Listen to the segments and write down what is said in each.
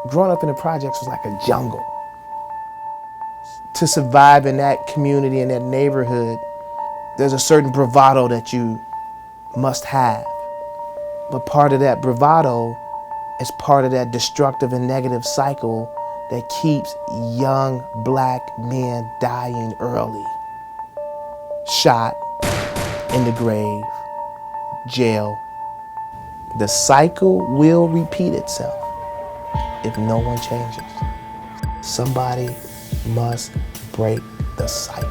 growing up in the projects was like a jungle. To survive in that community, in that neighborhood, there's a certain bravado that you must have. But part of that bravado is part of that destructive and negative cycle that keeps young black men dying early. Shot, in the grave, jail. The cycle will repeat itself if no one changes. Somebody must break the cycle.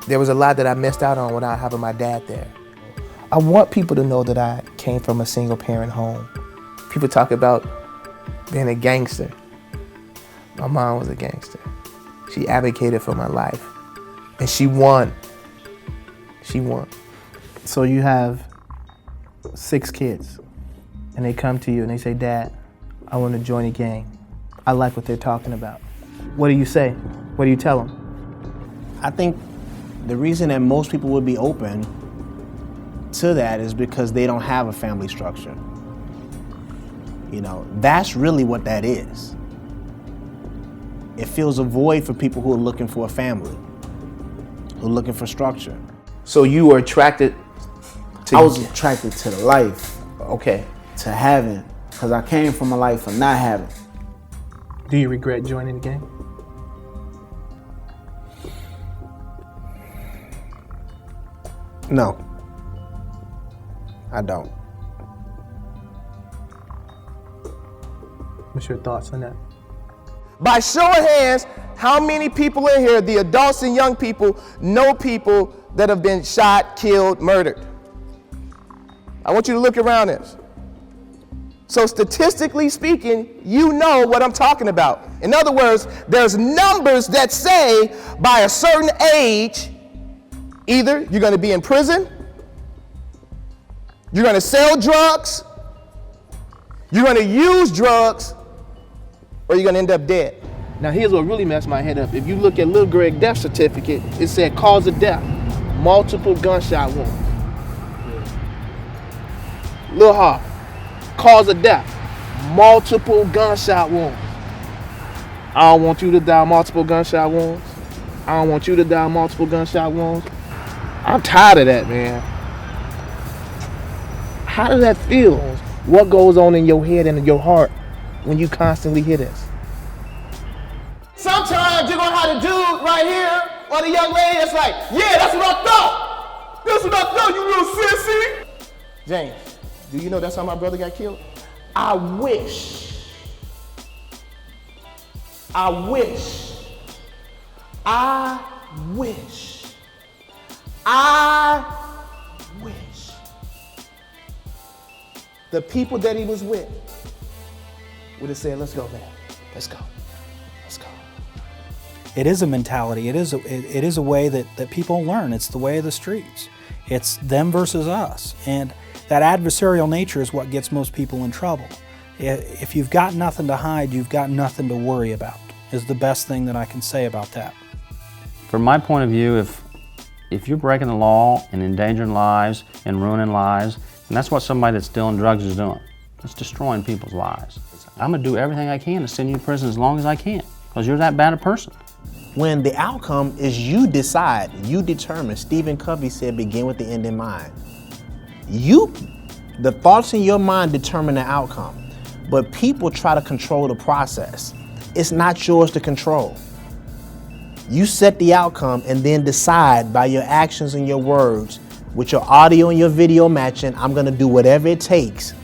There was a lot that I missed out on without having my dad there. I want people to know that I came from a single parent home. People talk about being a gangster. My mom was a gangster. She advocated for my life, and she won. She won. So you have 6 kids, and they come to you and they say, Dad, I want to join a gang. I like what they're talking about. What do you say? What do you tell them? I think the reason that most people would be open to that is because they don't have a family structure. You know, that's really what that is. It fills a void for people who are looking for a family, who are looking for structure. So you were attracted to... I was attracted to the life, Okay. to having, because I came from a life of not having. Do you regret joining the gang? No, I don't. What's your thoughts on that? By show of hands, how many people in here, the adults and young people, know people that have been shot, killed, murdered? I want you to look around this. So statistically speaking, you know what I'm talking about. In other words, there's numbers that say by a certain age, either you're going to be in prison, you're going to sell drugs, you're going to use drugs, or you're going to end up dead. Now here's what really messed my head up. If you look at Lil Greg's death certificate, it said cause of death, multiple gunshot wounds. Lil Hard, cause of death, multiple gunshot wounds. I don't want you to die multiple gunshot wounds. I don't want you to die multiple gunshot wounds. I'm tired of that, man. How does that feel? What goes on in your head and in your heart when you constantly hear this? Sometimes you're gonna have a dude right here or the young lady that's like, yeah, that's what I thought. That's what I thought, you little sissy. James, do you know that's how my brother got killed? I wish the people that he was with would have said, let's go, man. Let's go. Let's go. It is a mentality. It is a way that people learn. It's the way of the streets. It's them versus us. And that adversarial nature is what gets most people in trouble. If you've got nothing to hide, you've got nothing to worry about, is the best thing that I can say about that. From my point of view, if you're breaking the law and endangering lives and ruining lives, and that's what somebody that's dealing drugs is doing. It's destroying people's lives. I'm gonna do everything I can to send you to prison as long as I can, because you're that bad a person. When the outcome is you decide, you determine. Stephen Covey said, begin with the end in mind. The thoughts in your mind determine the outcome, but people try to control the process. It's not yours to control. You set the outcome and then decide by your actions and your words, with your audio and your video matching, I'm gonna do whatever it takes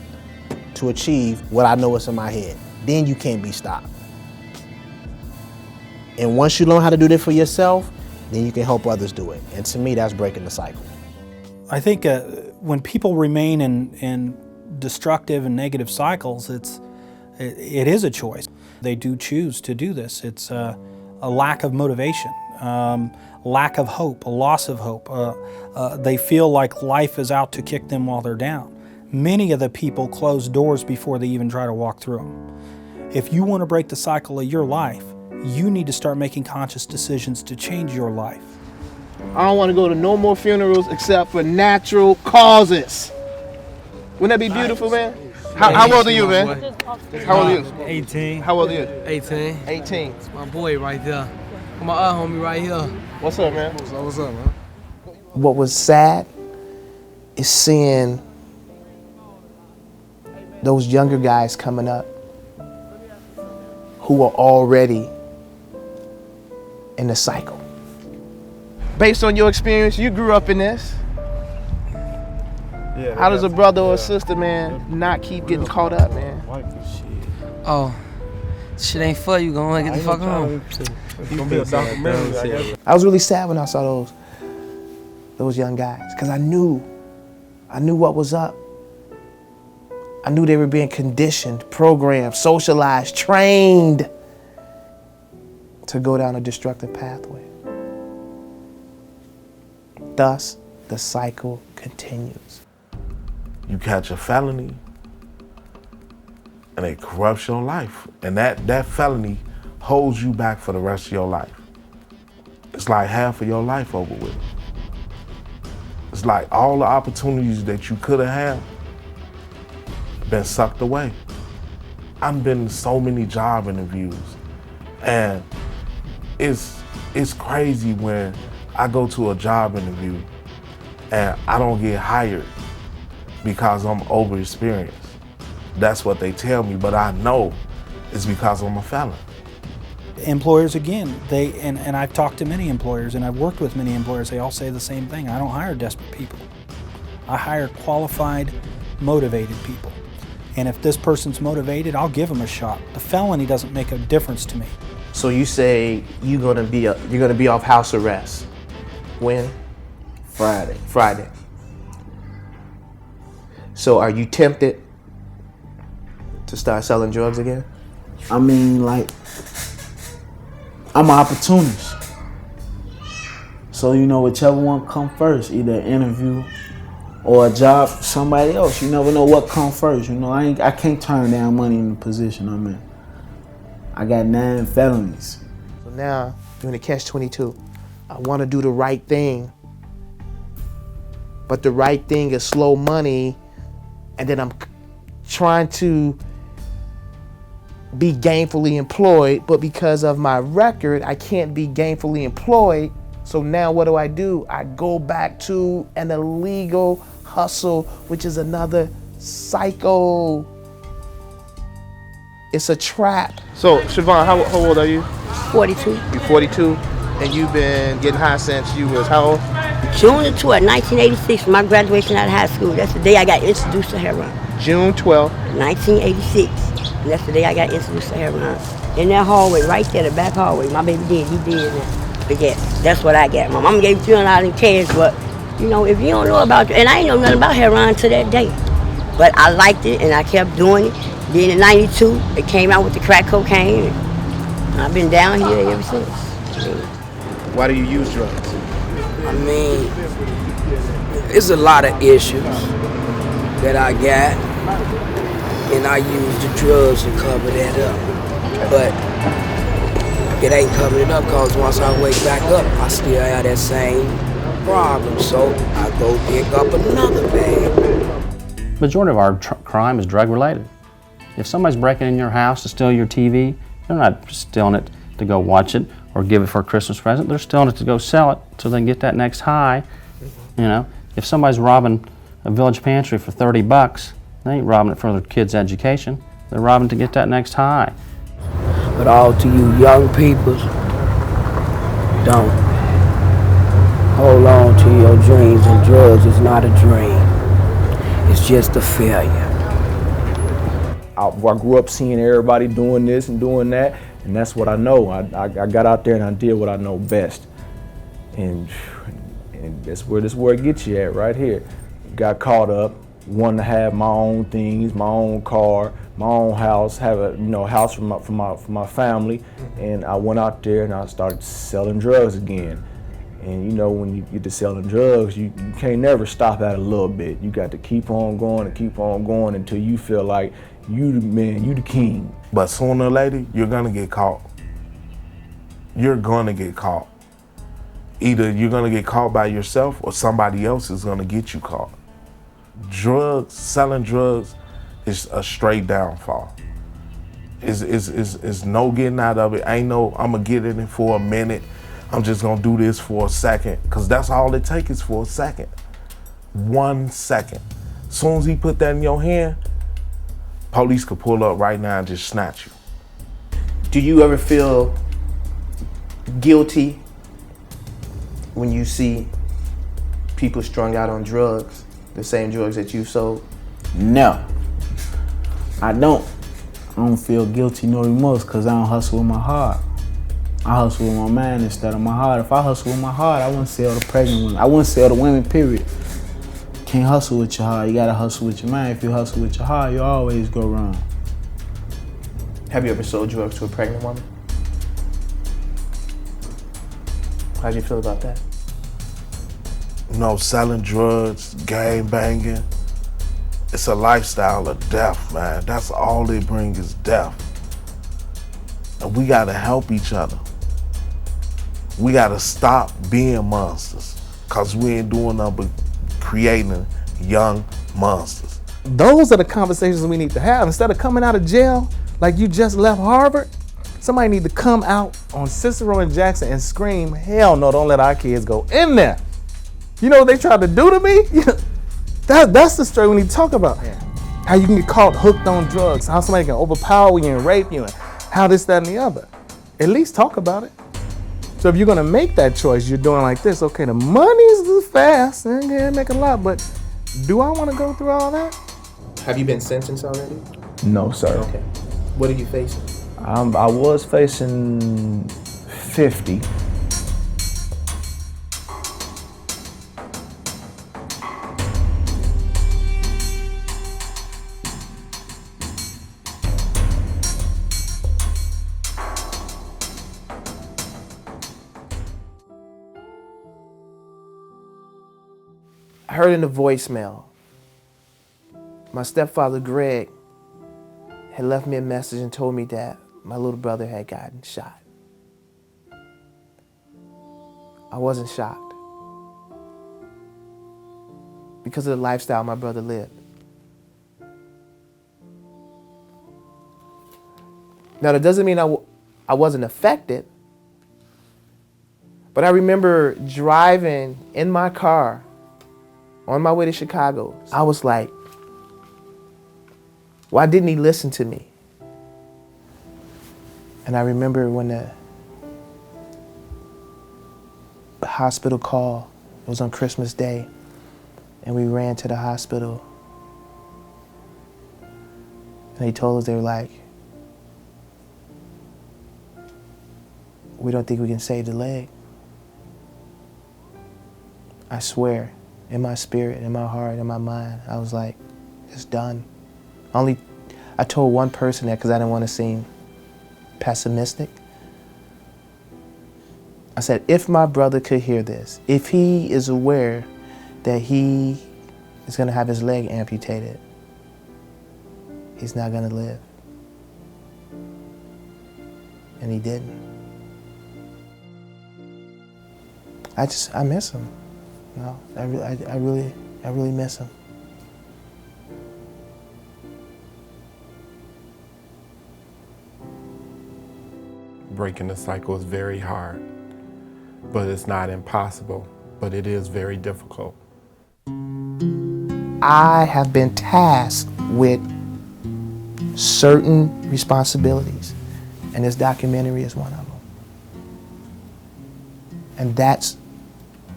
to achieve what I know is in my head. Then you can't be stopped. And once you learn how to do that for yourself, then you can help others do it. And to me, that's breaking the cycle. I think when people remain in destructive and negative cycles, it is a choice. They do choose to do this. It's a lack of motivation, lack of hope, a loss of hope. They feel like life is out to kick them while they're down. Many of the people close doors before they even try to walk through them. If you want to break the cycle of your life, you need to start making conscious decisions to change your life. I don't want to go to no more funerals except for natural causes. Wouldn't that be beautiful, man? How old are you, man? How old are you? 18. How old are you? 18. 18. It's my boy right there. My other homie right here. What's up, man? What's up, man? What was sad is seeing those younger guys coming up who are already in the cycle. Based on your experience, you grew up in this. Yeah, How does a brother or a sister, man, not keep getting caught up, man? Oh, shit ain't for you. Go on, get the fuck home. It's gonna be a documentary, I guess. I was really sad when I saw those young guys, because I knew what was up. I knew they were being conditioned, programmed, socialized, trained to go down a destructive pathway. Thus, the cycle continues. You catch a felony and it corrupts your life. And that felony holds you back for the rest of your life. It's like half of your life over with. It's like all the opportunities that you could have had been sucked away. I've been to so many job interviews, and it's crazy when I go to a job interview and I don't get hired because I'm overexperienced. That's what they tell me, but I know it's because I'm a felon. Employers, again, and I've talked to many employers and I've worked with many employers, they all say the same thing. I don't hire desperate people. I hire qualified, motivated people. And if this person's motivated, I'll give them a shot. The felony doesn't make a difference to me. So you say you're gonna be off house arrest. When? Friday. So are you tempted to start selling drugs again? I mean, like, I'm an opportunist. So, you know, whichever one come first, either an interview or a job for somebody else, you never know what come first. You know, I can't turn down money in the position I'm in. I got 9 felonies. So now you're in a catch-22. I want to do the right thing, but the right thing is slow money, and then I'm trying to be gainfully employed, but because of my record, I can't be gainfully employed. So now what do? I go back to an illegal hustle, which is another cycle. It's a trap. So, Siobhan, how old are you? 42. You're 42, and you've been getting high since you was how old? June the 12th, 1986, my graduation out of high school. That's the day I got introduced to heroin. June 12th. 1986. And that's the day I got introduced to heroin. In that hallway, right there, the back hallway, my baby did, he did that. But yeah, that's what I got. My mama gave me $300 in cash, but you know, if you don't know about it, and I ain't know nothing about heroin to that day. But I liked it and I kept doing it. Then in 92, it came out with the crack cocaine. And I've been down here ever since. Why do you use drugs? I mean, it's a lot of issues that I got, and I use the drugs to cover that up. But it ain't covering it up, because once I wake back up, I still have that same problem. So I go pick up another bag. Majority of our crime is drug related. If somebody's breaking in your house to steal your TV, they're not stealing it to go watch it or give it for a Christmas present. They're stealing it to go sell it so they can get that next high. You know, if somebody's robbing a village pantry for $30, they ain't robbing it for their kids' education. They're robbing to get that next high. But all to you young people, don't hold on to your dreams, and drugs is not a dream. It's just a failure. I grew up seeing everybody doing this and doing that, and that's what I know. I got out there and I did what I know best. And that's where it gets you at, right here. Got caught up, wanting to have my own things, my own car, my own house, have a house for my family, and I went out there and I started selling drugs again. And you know, when you get to selling drugs, you can't never stop at a little bit. You got to keep on going and keep on going until you feel like you the man, you the king. But sooner or later, you're gonna get caught. You're gonna get caught. Either you're gonna get caught by yourself or somebody else is gonna get you caught. Selling drugs is a straight downfall. Is no getting out of it. Ain't no, I'm gonna get in it for a minute. I'm just gonna do this for a second. Cause that's all it takes is for a second. 1 second. Soon as he put that in your hand, police could pull up right now and just snatch you. Do you ever feel guilty when you see people strung out on drugs, the same drugs that you sold? No, I don't. I don't feel guilty nor remorse because I don't hustle with my heart. I hustle with my mind instead of my heart. If I hustle with my heart, I wouldn't sell the pregnant women. I wouldn't sell the women, period. Can't hustle with your heart. You gotta hustle with your mind. If you hustle with your heart, you always go wrong. Have you ever sold drugs to a pregnant woman? How do you feel about that? You know, selling drugs, gang banging, it's a lifestyle of death, man. That's all they bring is death. And we gotta help each other. We gotta stop being monsters, cause we ain't doing nothing but creating young monsters. Those are the conversations we need to have. Instead of coming out of jail like you just left Harvard, somebody need to come out on Cicero and Jackson and scream, hell no, don't let our kids go in there. You know what they tried to do to me? That's the story we need to talk about. Yeah. How you can get caught hooked on drugs, how somebody can overpower you and rape you, and how this, that, and the other. At least talk about it. So if you're gonna make that choice, you're doing like this, okay, the money's fast, and you can make a lot, but do I wanna go through all that? Have you been sentenced already? No, sir. Okay. What are you facing? I was facing 50. I heard in the voicemail, my stepfather, Greg, had left me a message and told me that my little brother had gotten shot. I wasn't shocked because of the lifestyle my brother lived. Now, that doesn't mean I wasn't affected, but I remember driving in my car on my way to Chicago. I was like, why didn't he listen to me? And I remember when the hospital call, it was on Christmas Day, and we ran to the hospital. And they told us, they were like, we don't think we can save the leg. I swear, in my spirit, in my heart, in my mind, I was like, it's done. I told one person that because I didn't want to seem pessimistic. I said, if my brother could hear this, if he is aware that he is going to have his leg amputated, he's not going to live. And he didn't. I miss him. No, I really miss him. Breaking the cycle is very hard, but it's not impossible, but it is very difficult. I have been tasked with certain responsibilities, and this documentary is one of them. And that's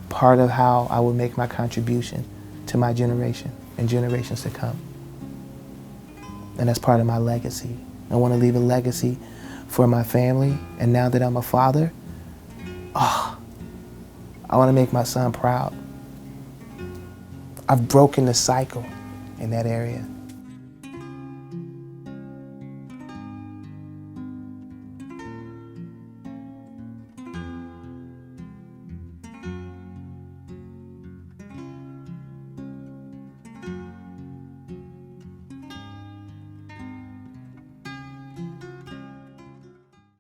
part of how I will make my contribution to my generation and generations to come. And that's part of my legacy. I want to leave a legacy for my family, and now that I'm a father, I want to make my son proud. I've broken the cycle in that area.